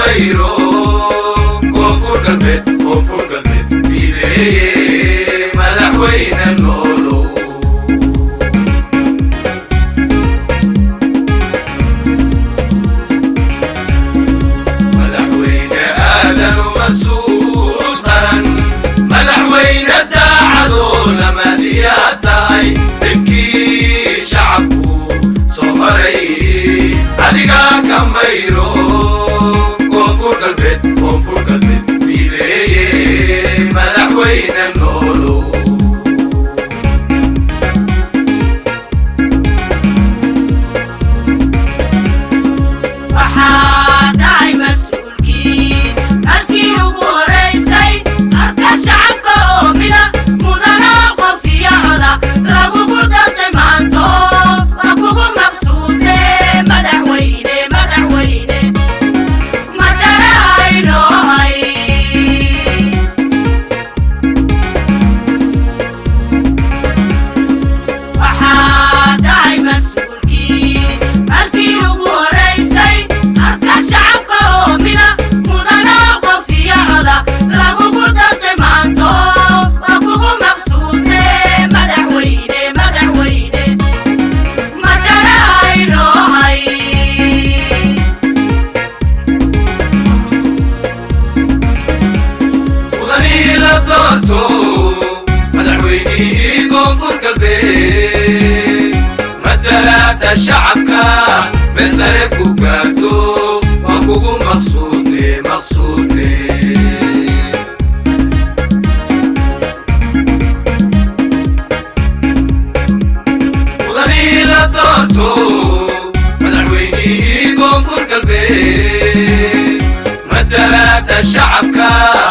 كميرو كوفور قلبي بيدي مدحوين النولو مدحوين آدم ومسؤول قرن مدحوين الداعدو لما دياتاي بمكي شعبو صهري adiga كميرو كوفور قلبي بيدي مدحوين النولو waxaa mas'uulkiin halkii ugu horeysay arka shacabka oo mida mudana qof iyo coda lagugu dartay maanto waa kugu maqsuudne madaxweyne ma jarayno hay waxaa tahay mas'uulkiin halkii ugu horeysay arka shacabka oo mida mudana qof iyo coda lagugu dartay maanto waa kugu maqsuudne madaxweyne ma jarayno hay وغني لطوتو مدحويني كوفور قلبي مدلات الشعب كان بسرك وقاتو وكوكو مقصودني وغني لطوتو مدحويني كوفور قلبي مدلات الشعب كان